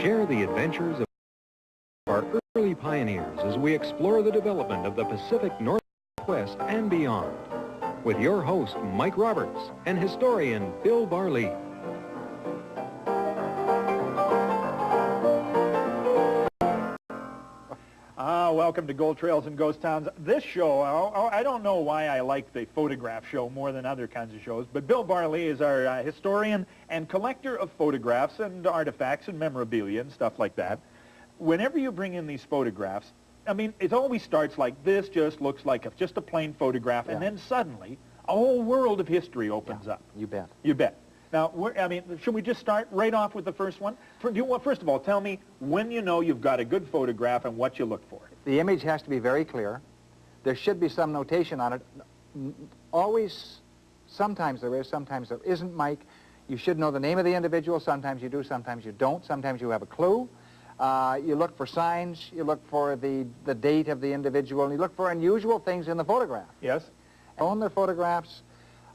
Share the adventures of our early pioneers as we explore the development of the Pacific Northwest and beyond. With your host, Mike Roberts, and historian Bill Barlee. Welcome to Gold Trails and Ghost Towns. This show, I don't know why I like the photograph show more than other kinds of shows, but Bill Barlee is our historian and collector of photographs and artifacts and memorabilia and stuff like that. Whenever you bring in these photographs, I mean, it always starts like this, just looks like just a plain photograph, and then suddenly a whole world of history opens up. You bet. You bet. Now, I mean, should we just start right off with the first one? First of all, tell me when you know you've got a good photograph and what you look for. The image has to be very clear. There should be some notation on it. Always, sometimes there is, sometimes there isn't, Mike. You should know the name of the individual. Sometimes you do, sometimes you don't. Sometimes you have a clue. You look for signs. You look for the date of the individual. And you look for unusual things in the photograph. Yes. Own their photographs.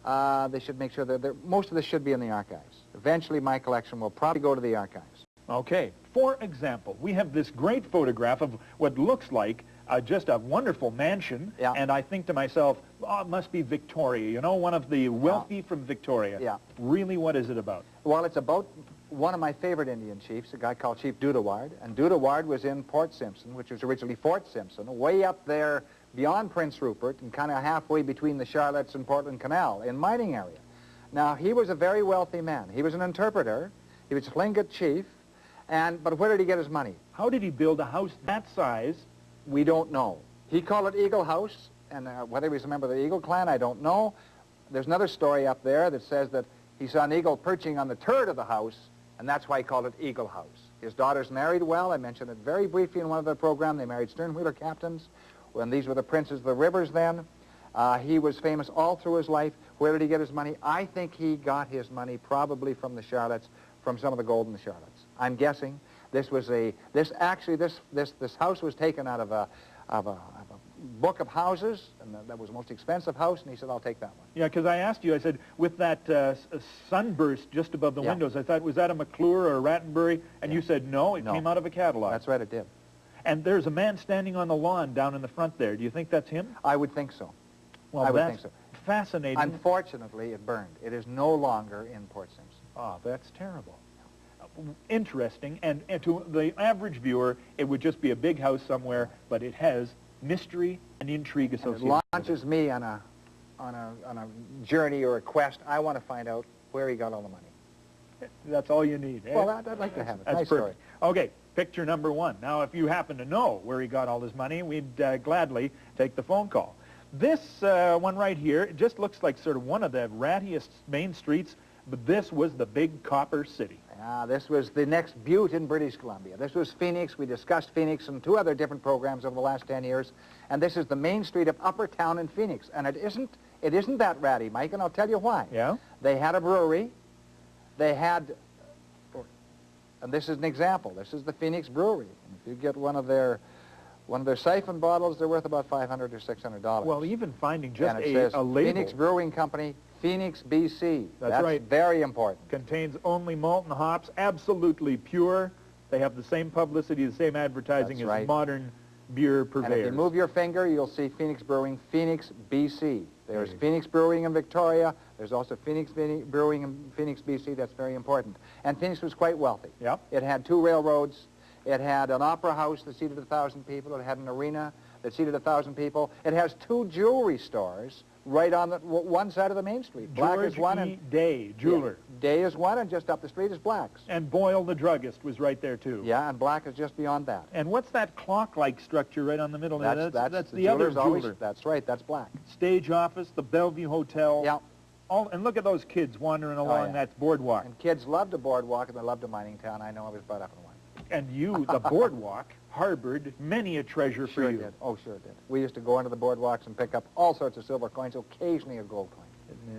They should make sure that most of this should be in the archives. Eventually, my collection will probably go to the archives. Okay. For example, we have this great photograph of what looks like just a wonderful mansion, and I think to myself, oh, it must be Victoria, you know, one of the wealthy from Victoria. Yeah. Really, what is it about? Well, it's about one of my favorite Indian chiefs, a guy called Chief Dudaward, and Dudaward was in Port Simpson, which was originally Fort Simpson, way up there beyond Prince Rupert and kind of halfway between the Charlottes and Portland Canal in mining area. Now, he was a very wealthy man. He was an interpreter. He was a Tlingit chief. But where did he get his money? How did he build a house that size? We don't know. He called it Eagle House, and whether he's a member of the Eagle clan, I don't know. There's another story up there that says that he saw an eagle perching on the turret of the house, and that's why he called it Eagle House. His daughters married well. I mentioned it very briefly in one of the program. They married sternwheeler captains, when these were the princes of the rivers then. He was famous all through his life. Where did he get his money? I think he got his money probably from the Charlottes, from some of the gold in the Charlottes. I'm guessing this house was taken out of a book of houses, and that was the most expensive house, and he said, I'll take that one. Yeah, because I asked you, I said, with that sunburst just above the windows, I thought, was that a McClure or a Rattenbury? And you said, no, it came out of a catalog. That's right, it did. And there's a man standing on the lawn down in the front there. Do you think that's him? I would think so. Well, I would think so. Fascinating. Unfortunately, it burned. It is no longer in Port Simpson. Oh, that's terrible. Interesting, and to the average viewer, it would just be a big house somewhere, but it has mystery and intrigue associated with it. It launches me on a journey or a quest. I want to find out where he got all the money. That's all you need. Eh? Well, I'd like to have it. That's nice perfect. Story. Okay, picture number one. Now, if you happen to know where he got all his money, we'd gladly take the phone call. This one right here, it just looks like sort of one of the rattiest main streets, but this was the big copper city. This was the next butte in British Columbia. This was Phoenix. We discussed Phoenix in 2 other different programs over the last 10 years. And this is the main street of Upper Town in Phoenix. And it isn't that ratty, Mike, and I'll tell you why. Yeah? They had a brewery. They had, and this is an example. This is the Phoenix Brewery. And if you get one of their siphon bottles, they're worth about $500 or $600. Well, even finding just and it says a label. Phoenix Brewing Company, Phoenix, BC. That's right. Very important. Contains only malt and hops, absolutely pure. They have the same publicity, the same advertising as modern beer purveyors. And if you move your finger, you'll see Phoenix Brewing, Phoenix, BC. There's Phoenix Brewing in Victoria. There's also Phoenix Brewing in Phoenix, BC. That's very important. And Phoenix was quite wealthy. Yep. It had 2 railroads. It had an opera house that seated 1,000 people. It had an arena that seated 1,000 people. It has 2 jewelry stores right on the one side of the main street. Black is one, and Day, jeweler. Yeah, Day is one, and just up the street is Black's. And Boyle the druggist was right there too. Yeah, and Black is just beyond that. And what's that clock-like structure right on the middle there? That's the other jeweler. Always, that's right, that's Black. Stage office, the Bellevue Hotel. Yeah. And look at those kids wandering along that boardwalk. And kids loved a boardwalk, and they loved a mining town. I know I was brought up in one. And you, the boardwalk, harbored many a treasure for you. Sure did. Oh, sure did. We used to go into the boardwalks and pick up all sorts of silver coins, occasionally a gold coin.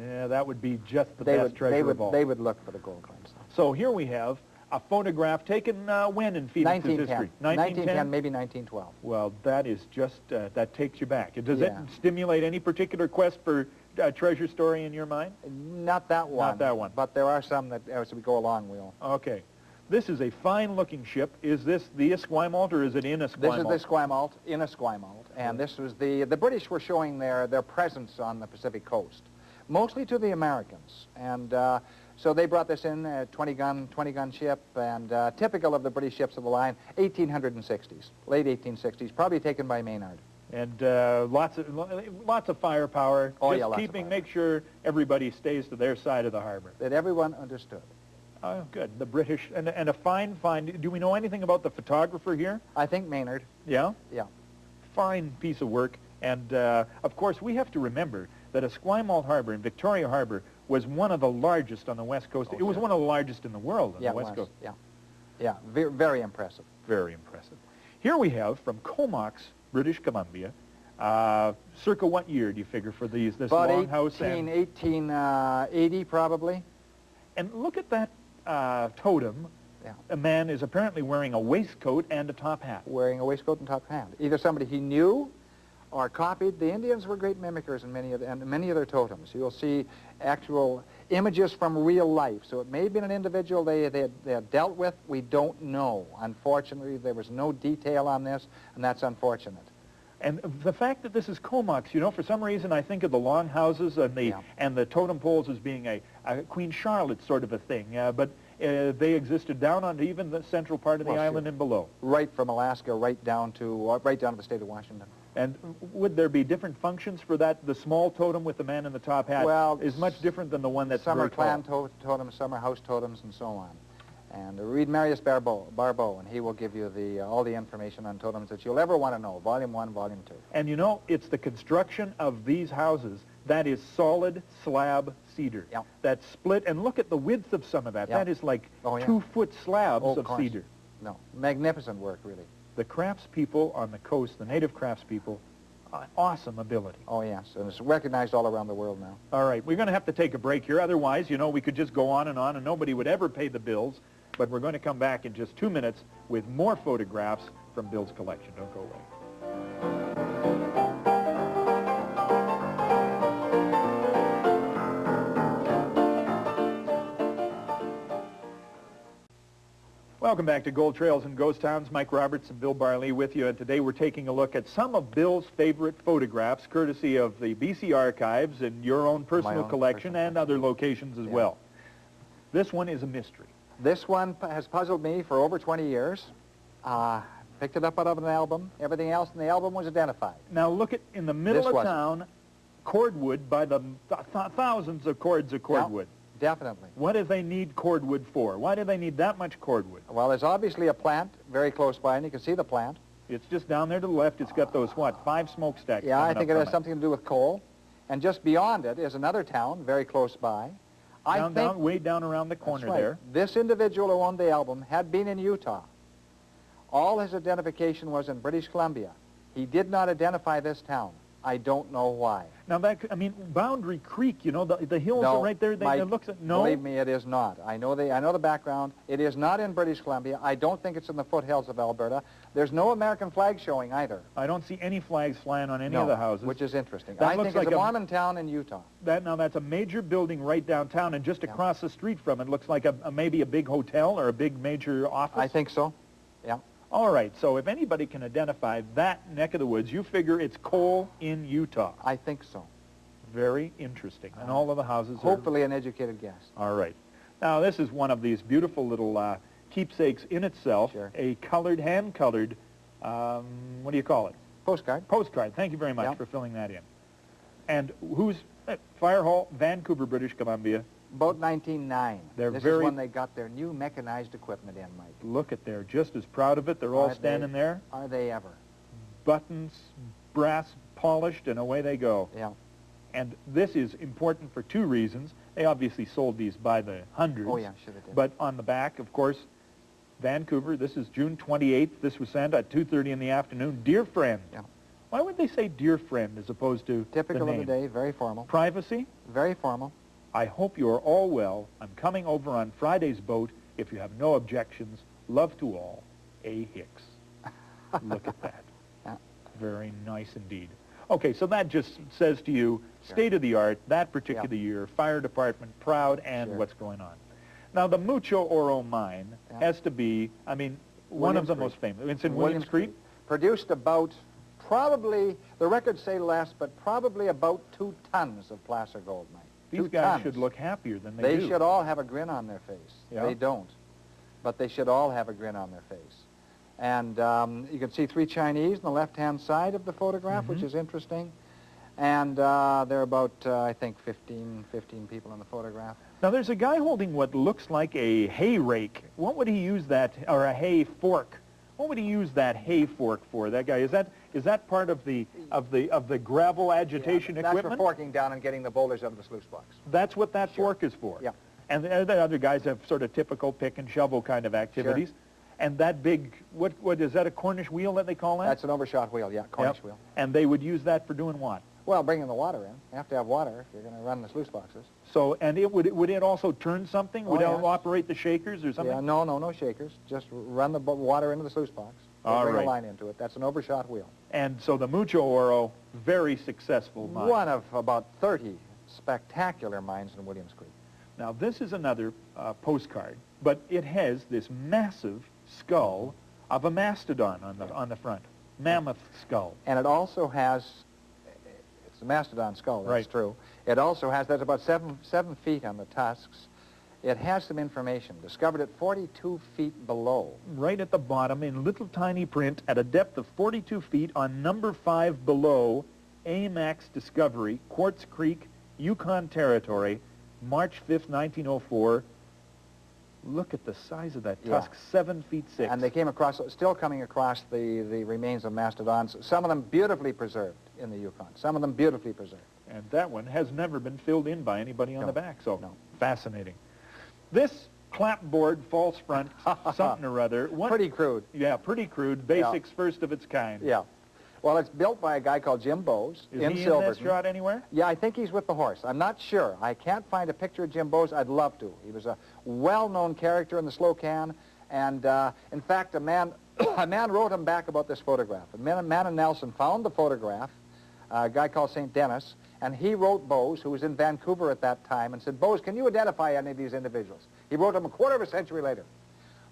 Yeah, that would be just the best treasure of all. They would look for the gold coins. So here we have a photograph taken when in Phoenix's history? 1910, maybe 1912. Well, that is just, that takes you back. Does it stimulate any particular quest for treasure story in your mind? Not that one. Not that one. But there are some that, as we go along, we'll... Okay. This is a fine-looking ship. Is this the Esquimalt, or is it in Esquimalt? This is the Esquimalt, in Esquimalt, and this was the British were showing their presence on the Pacific coast, mostly to the Americans, and so they brought this in, a 20-gun ship, and typical of the British ships of the line, 1860s, late 1860s, probably taken by Maynard. And lots of firepower. Oh, Just yeah, lots of keeping, firepower. make sure everybody stays to their side of the harbor. That everyone understood. Oh, good. The British, and a fine. Do we know anything about the photographer here? I think Maynard. Yeah? Yeah. Fine piece of work. And, of course, we have to remember that Esquimalt Harbor in Victoria Harbor was one of the largest on the West Coast. Oh, it was sure. one of the largest in the world on Yeah, the West it was. Coast. Yeah. Yeah, very impressive. Very impressive. Here we have, from Comox, British Columbia, circa what year do you figure for this About longhouse? 1880 probably. And look at that totem. Yeah. A man is apparently wearing a waistcoat and a top hat. Wearing a waistcoat and top hat. Either somebody he knew or copied. The Indians were great mimickers in many of their totems. You'll see actual images from real life. So it may have been an individual they had dealt with. We don't know. Unfortunately, there was no detail on this, and that's unfortunate. And the fact that this is Comox, you know, for some reason I think of the longhouses and the totem poles as being a Queen Charlotte sort of a thing. But they existed down on even the central part of the island and below. Right from Alaska right down to the state of Washington. And would there be different functions for that? The small totem with the man in the top hat is much different than the one that's some are very tall. clan totems, some are house totems, and so on. And read Marius Barbeau, and he will give you all the information on totems that you'll ever want to know, Volume 1, Volume 2. And you know, it's the construction of these houses that is solid slab cedar. Yep. That's split, and look at the width of some of that. Yep. That is like Oh, yeah. 2-foot slabs of course. cedar. No, magnificent work, really. The craftspeople on the coast, the native craftspeople, awesome ability. Oh, yes, and it's recognized all around the world now. All right, we're going to have to take a break here. Otherwise, you know, we could just go on, and nobody would ever pay the bills. But we're going to come back in just 2 minutes with more photographs from Bill's collection. Don't go away. Welcome back to Gold Trails and Ghost Towns. Mike Roberts and Bill Barley with you, and today we're taking a look at some of Bill's favorite photographs, courtesy of the BC Archives and your own personal collection and other locations as well. This one is a mystery. This one has puzzled me for over 20 years. Picked it up out of an album. Everything else in the album was identified. Now look at, in the middle This of wasn't. town, cordwood by the thousands of cords of cordwood. Definitely. What do they need cordwood for? Why do they need that much cordwood? Well, there's obviously a plant very close by, and you can see the plant. It's just down there to the left. It's got those, what, 5 smokestacks Yeah, I coming think up it from has something to do with coal. And just beyond it is another town very close by. Way down around the corner That's right. there. This individual who owned the album had been in Utah. All his identification was in British Columbia. He did not identify this town. I don't know why. Now, Boundary Creek, you know, the hills No, are right there. It looks at, no? Believe me, it is not. I know the background. It is not in British Columbia. I don't think it's in the foothills of Alberta. There's no American flag showing either. I don't see any flags flying on any No, of the houses. which is interesting. That I looks think like it's a a- Mormon town in Utah. Now, that's a major building right downtown, and just across the street from it looks like maybe a big hotel or a big major office. I think so. Yeah. All right, so if anybody can identify that neck of the woods, you figure it's coal in Utah. I think so. Very interesting. And all of the houses are... Hopefully an educated guess. All right. Now, this is one of these beautiful little keepsakes in itself, Sure. a hand-colored, what do you call it? Postcard. Postcard. Thank you very much Yep. for filling that in. And who's... Fire Hall, Vancouver, British Columbia. About 1909. They're this very- is when they got their new mechanized equipment in, Mike. Look at, they're just as proud of it. They're all Are standing there. Are they ever? Buttons, brass polished, and away they go. Yeah. And this is important for 2 reasons. They obviously sold these by the hundreds. Oh, yeah, sure they did. But on the back, of course, Vancouver, this is June 28th. This was sent at 2:30 in the afternoon. Dear friend. Yeah. Why would they say dear friend as opposed to Typical the of name? the day, very formal. Privacy? Very formal. I hope you are all well. I'm coming over on Friday's boat. If you have no objections, love to all, A. Hicks. Look at that. Yeah. Very nice indeed. Okay, so that just says to you, state of the art, that particular Yeah. year, fire department, proud, and Sure. what's going on. Now, the Mucho Oro mine Yeah. has to be, I mean, one of the most famous. It's in Williams Creek? Produced about, probably, the records say less, but probably about 2 tons of placer gold, Mike. These 2 guys tons. should look happier than They do. should all have a grin on their face. Yeah. They don't. But they should all have a grin on their face. And you can see 3 Chinese on the left-hand side of the photograph, which is interesting. And there are about, I think, 15 people in the photograph. Now, there's a guy holding what looks like a hay rake. What would he use that, or a hay fork? What would he use that hay fork for? That guy, is that part of the gravel agitation That's equipment? for forking down and getting the boulders out of the sluice box. That's what that fork is for. Yeah. And the other guys have sort of typical pick and shovel kind of activities. Sure. And that big, what is that, a Cornish wheel that they call that? That's an overshot wheel, yeah, Cornish Yep. wheel. And they would use that for doing what? Well, bringing the water in. You have to have water if you're going to run the sluice boxes. So, and would it also turn something? Would it yes. operate the shakers or something? Yeah, no shakers. Just run the water into the sluice box. All Bring right. a line into it. That's an overshot wheel. And so the Mucho Oro, very successful mine. One of about 30 spectacular mines in Williams Creek. Now, this is another postcard, but it has this massive skull of a mastodon on the front. Mammoth skull. And it also has, it's a mastodon skull, that's Right. true. It also has, there's about 7 feet on the tusks. It has some information. Discovered at 42 feet below. Right at the bottom in little tiny print at a depth of 42 feet on number 5 below, AMAX Discovery, Quartz Creek, Yukon Territory, March 5th, 1904. Look at the size of that Yeah. tusk, 7 feet 6. And they came across, still coming across the remains of mastodons, some of them beautifully preserved in the Yukon. Some of them beautifully preserved. And that one has never been filled in by anybody on No. the back, so No. fascinating. This clapboard, false front, something or other. Pretty crude. Yeah, pretty crude. Basics first of its kind. Yeah. Well, it's built by a guy called Jim Bowes Is in he in Silverton. this shot anywhere? Yeah, I think he's with the horse. I'm not sure. I can't find a picture of Jim Bowes. I'd love to. He was a well-known character in the Slocan, and in fact, a man wrote him back about this photograph. A man in Nelson found the photograph, a guy called St. Dennis, and he wrote Bowes, who was in Vancouver at that time, and said, Bowes, can you identify any of these individuals? He wrote him a quarter of a century later.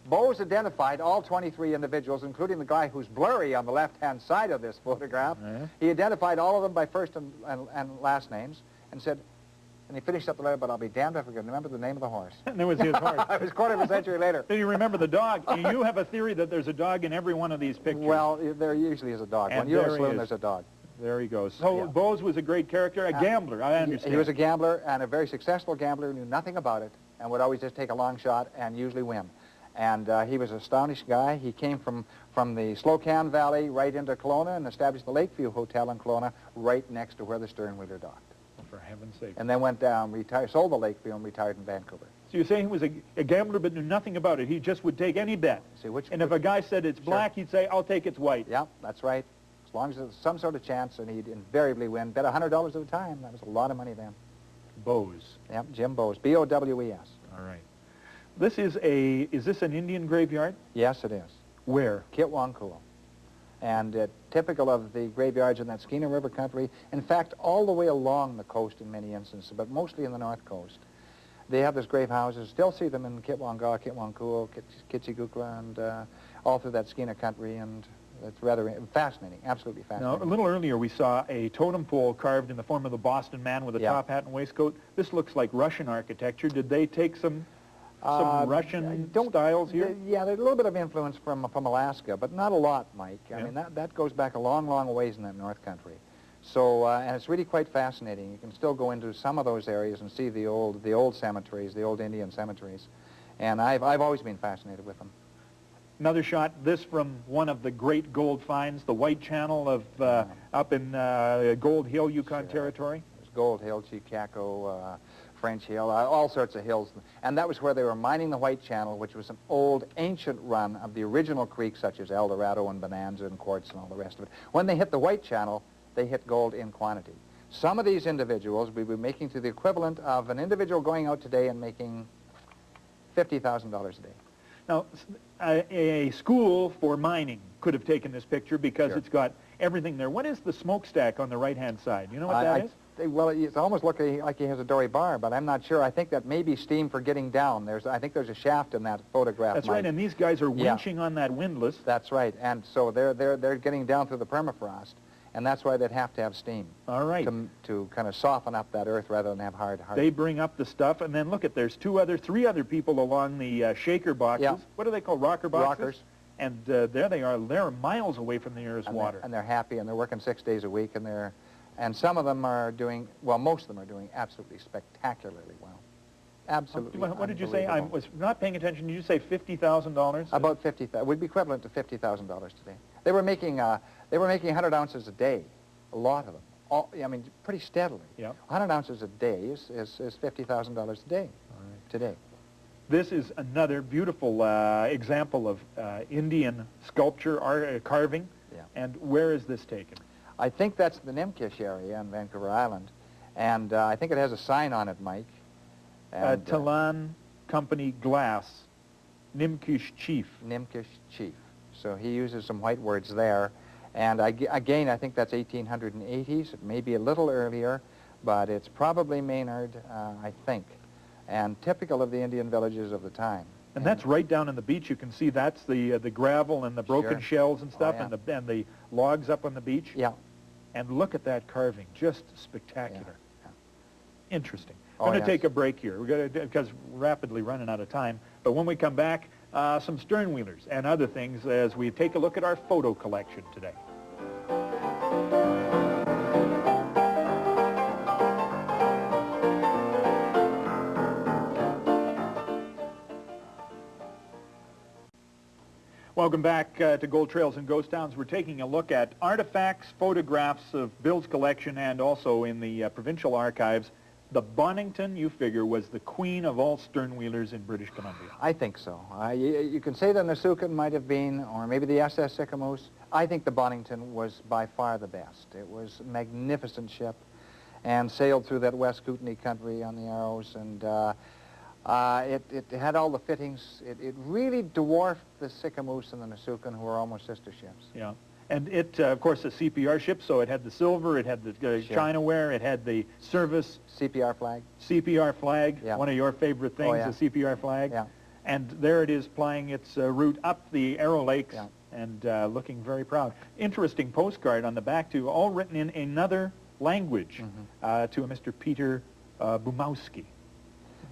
Bowes identified all 23 individuals, including the guy who's blurry on the left-hand side of this photograph. Yeah. He identified all of them by first and last names and said, and he finished up the letter, but I'll be damned if I can remember the name of the horse. And there was his horse. It was a quarter of a century later. Do you remember the dog? You have a theory that there's a dog in every one of these pictures. Well, there usually is a dog. And When you're there a he saloon, is. there's a dog. There he goes. So Yeah. Bowes was a great character, a gambler, I understand. He was a gambler and a very successful gambler, knew nothing about it, and would always just take a long shot and usually win. And he was an astonished guy. He came from the Slocan Valley right into Kelowna and established the Lakeview Hotel in Kelowna right next to where the Sternwheeler docked. For heaven's sake. And then went down, retired, sold the Lakeview and retired in Vancouver. So you're saying he was a gambler but knew nothing about it. He just would take any bet. See, which, And if a guy said it's black, he'd say, I'll take it's white. Yeah, that's right. As long as there's some sort of chance, and he'd invariably win. Bet $100 at a time. That was a lot of money then. Bowes. Yep, Jim Bowes, B-O-W-E-S. All right. Is this an Indian graveyard? Yes, it is. Where? Kitwankulo. And typical of the graveyards in that Skeena River country, in fact, all the way along the coast in many instances, but mostly in the north coast. They have those grave houses. Still see them in Kitwangaw, Kitwankulo, Kitchigukla, and all through that Skeena country, and it's rather fascinating, absolutely Now, fascinating. a little earlier we saw a totem pole carved in the form of the Boston man with a Yeah. top hat and waistcoat. This looks like Russian architecture. Did they take some Russian styles here? Yeah, there's a little bit of influence from Alaska, but not a lot, Mike. I Yeah. mean, that goes back a long, long ways in that north country. So, and it's really quite fascinating. You can still go into some of those areas and see the old cemeteries, the old Indian cemeteries. And I've always been fascinated with them. Another shot, this from one of the great gold finds, the White Channel of up in Gold Hill, Yukon Territory. There's Gold Hill, Chicago, French Hill, all sorts of hills. And that was where they were mining the White Channel, which was an old, ancient run of the original creeks, such as El Dorado and Bonanza and Quartz and all the rest of it. When they hit the White Channel, they hit gold in quantity. Some of these individuals we were making to the equivalent of an individual going out today and making $50,000 a day. Now, a school for mining could have taken this picture because Sure. it's got everything there. What is the smokestack on the right-hand side? You know what that is? well, it's almost looking like he has a dory bar, but I'm not sure. I think that may be steam for getting down. I think there's a shaft in that photograph, That's Mike. right, and these guys are Yeah. winching on that windlass. That's right, and so they're getting down through the permafrost, and that's why they'd have to have steam. All right. To kind of soften up that earth rather than have hard. They bring up the stuff, and then look at, there's three other people along the shaker boxes. Yeah. What are they called, rocker boxes? Rockers. And there they are. They're miles away from the nearest water. And they're happy, and they're working 6 days a week, and some of them are doing, well, most of them are doing absolutely spectacularly well. Absolutely. What did you say? I unbelievable. was not paying attention. Did you say $50,000? About 50,000. Would be equivalent to $50,000 today. They were making 100 ounces a day, a lot of them. I mean, pretty steadily. Yeah. 100 ounces a day is $50,000 a day today. This is another beautiful example of Indian sculpture, carving. Yeah. And where is this taken? I think that's the Nimkish area on Vancouver Island, and I think it has a sign on it, Mike. And, Talan Company Glass, Nimkish Chief. Nimkish Chief. So he uses some white words there, and again, I think that's 1880s. It may be a little earlier, but it's probably Maynard, I think, and typical of the Indian villages of the time. And that's right down on the beach. You can see that's the gravel and the broken Sure. shells and stuff, Oh, yeah. and the logs up on the beach. Yeah. And look at that carving, just spectacular. Yeah. Interesting. Oh, I'm going to yes. take a break here. We're going to, because we're rapidly running out of time. But when we come back, some sternwheelers and other things as we take a look at our photo collection today. Welcome back to Gold Trails and Ghost Towns. We're taking a look at artifacts, photographs of Bill's collection, and also in the provincial archives. The Bonington, you figure, was the queen of all sternwheelers in British Columbia. I think so. You can say the Nasukan might have been, or maybe the SS Sycamoose. I think the Bonington was by far the best. It was a magnificent ship and sailed through that West Kootenay country on the Arrows, and it had all the fittings. It really dwarfed the Sycamoose and the Nasukan, who were almost sister ships. Yeah. And it, of course, a CPR ship, so it had the silver, it had the Sure. Chinaware, it had the service CPR flag. CPR flag, Yeah. one of your favorite things, Oh, yeah. the CPR flag. Yeah. And there it is plying its route up the Arrow Lakes, Yeah. and looking very proud. Interesting postcard on the back, too, all written in another language to a Mr. Peter Bumowski.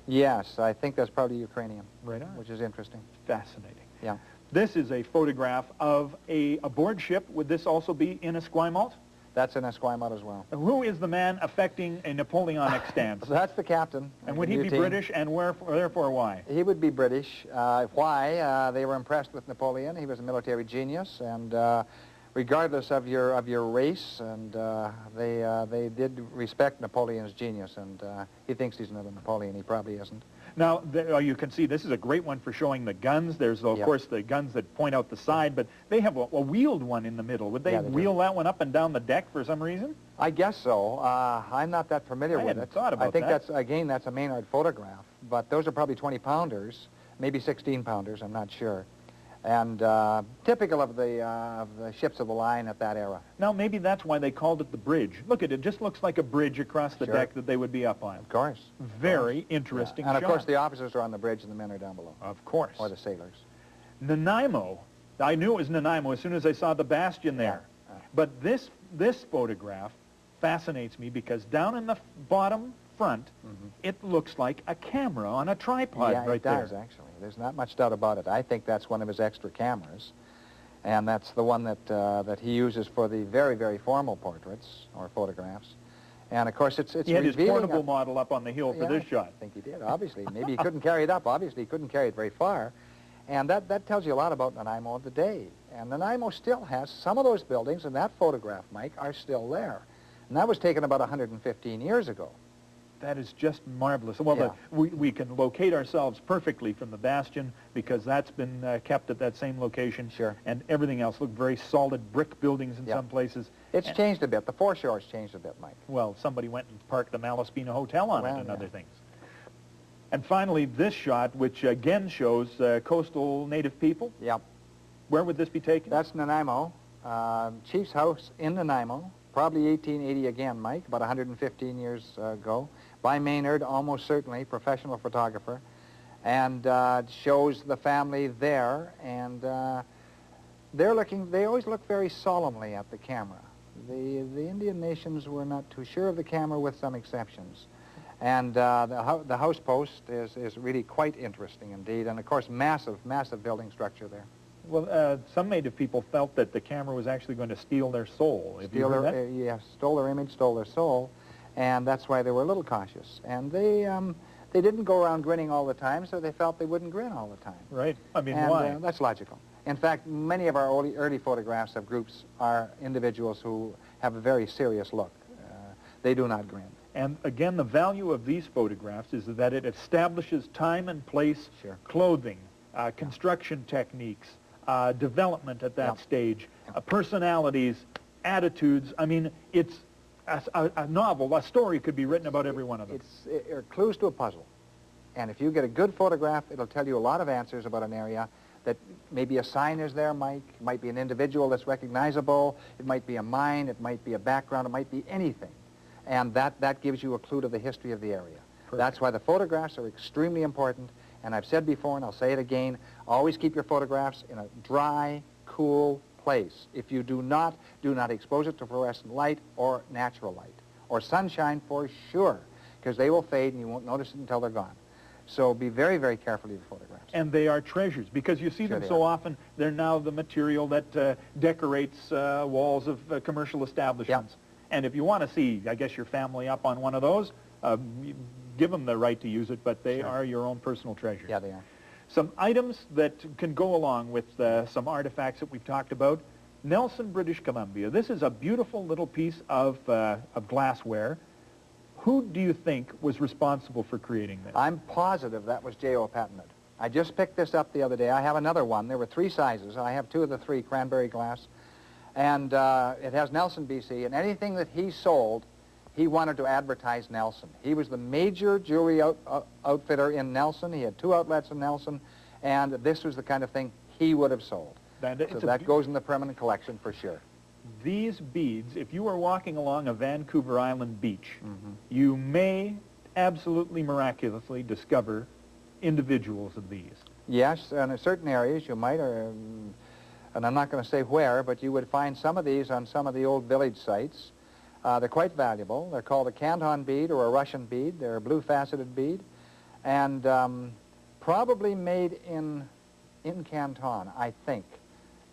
Yes, I think that's probably Ukrainian. Right on. Which is interesting. Fascinating. Yeah. This is a photograph of a aboard ship. Would this also be in Esquimalt? That's in Esquimalt as well. Who is the man affecting a Napoleonic stance? That's the captain. And would he be British, and therefore why? He would be British. Why? They were impressed with Napoleon. He was a military genius, and regardless of your race, and they did respect Napoleon's genius, and he thinks he's another Napoleon. He probably isn't. Now, you can see this is a great one for showing the guns. There's, of Yep. course, the guns that point out the side, but they have a wheeled one in the middle. Would they Yeah, they do. wheel that one up and down the deck for some reason? I guess so. I'm not that familiar I with hadn't it. thought about I think that. that's a Maynard photograph, but those are probably 20-pounders, maybe 16-pounders. I'm not sure. And typical of the ships of the line at that era. Now, maybe that's why they called it the bridge. Look at it. It just looks like a bridge across the Sure. deck that they would be up on. Of course. Very interesting And of shot. course, the officers are on the bridge and the men are down below, Of course. or the sailors. Nanaimo. I knew it was Nanaimo as soon as I saw the bastion there. Yeah. But this photograph fascinates me because down in the bottom front, it looks like a camera on a tripod Yeah, right it does, there. actually. There's not much doubt about it. I think that's one of his extra cameras, and that's the one that he uses for the very, very formal portraits or photographs. And, of course, it's He had his revealing portable a- model up on the hill for Yeah, this shot. I think he did, obviously. Maybe he couldn't carry it up. Obviously, he couldn't carry it very far. And that tells you a lot about Nanaimo of the day. And Nanaimo still has some of those buildings, and that photograph, Mike, are still there. And that was taken about 115 years ago. That is just marvelous. Well, Yeah. we can locate ourselves perfectly from the bastion because that's been kept at that same location. Sure. And everything else looked very solid brick buildings in Yeah. some places. It's And- changed a bit. The foreshore's changed a bit, Mike. Well, somebody went and parked the Malaspina Hotel on Well, it and yeah. other things. And finally, this shot, which again shows coastal native people. Yep. Where would this be taken? That's Nanaimo. Chief's house in Nanaimo, probably 1880 again, Mike, about 115 years ago, by Maynard, almost certainly, professional photographer, and shows the family there, and they always look very solemnly at the camera. The Indian nations were not too sure of the camera, with some exceptions. And the house post is really quite interesting indeed, and of course massive building structure there. Well, some native people felt that the camera was actually going to steal their soul. Have you heard that? Yes, stole their image, stole their soul, and that's why they were a little cautious. And they didn't go around grinning all the time, so they felt they wouldn't grin all the time. Right. I mean, And, why? That's logical. In fact, many of our early photographs of groups are individuals who have a very serious look. They do not grin. And again, the value of these photographs is that it establishes time and place, Sure. clothing, construction techniques, development at that Yeah. stage, personalities, attitudes. I mean, it's a novel, a story could be written about every one of them. It's clues to a puzzle. And if you get a good photograph, it'll tell you a lot of answers about an area. That maybe a sign is there, Mike. It might be an individual that's recognizable. It might be a mine. It might be a background. It might be anything. And that gives you a clue to the history of the area. Perfect. That's why the photographs are extremely important. And I've said before, and I'll say it again, always keep your photographs in a dry, cool place. If you do not expose it to fluorescent light or natural light, or sunshine for sure, because they will fade and you won't notice it until they're gone. So be very, very careful of your photographs. And they are treasures, because you see Sure them they so are. often. They're now the material that decorates walls of commercial establishments. And if you want to see, I guess, your family up on one of those, give them the right to use it, but they Sure. are your own personal treasures. Yeah, they are. Some items that can go along with some artifacts that we've talked about. Nelson, British Columbia. This is a beautiful little piece of glassware. Who do you think was responsible for creating this? I'm positive that was J.O. Patinid. I just picked this up the other day. I have another one. There were 3 sizes. I have 2 of the 3 cranberry glass. And it has Nelson, BC, and anything that he sold, he wanted to advertise Nelson. He was the major jewelry outfitter in Nelson. He had 2 outlets in Nelson, and this was the kind of thing he would have sold. So that goes in the permanent collection for sure. These beads, if you are walking along a Vancouver Island beach, you may absolutely miraculously discover individuals of these. Yes, in certain areas you might, and I'm not going to say where, but you would find some of these on some of the old village sites. They're quite valuable. They're called a Canton bead or a Russian bead. They're a blue faceted bead, and probably made in Canton, I think.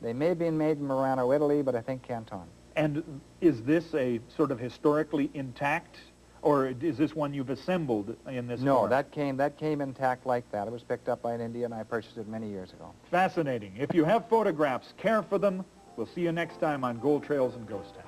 They may have been made in Murano, Italy, but I think Canton. And is this a sort of historically intact, or is this one you've assembled in this No, form? that came intact like that. It was picked up by an Indian. I purchased it many years ago. Fascinating. If you have photographs, care for them. We'll see you next time on Gold Trails and Ghost Towns.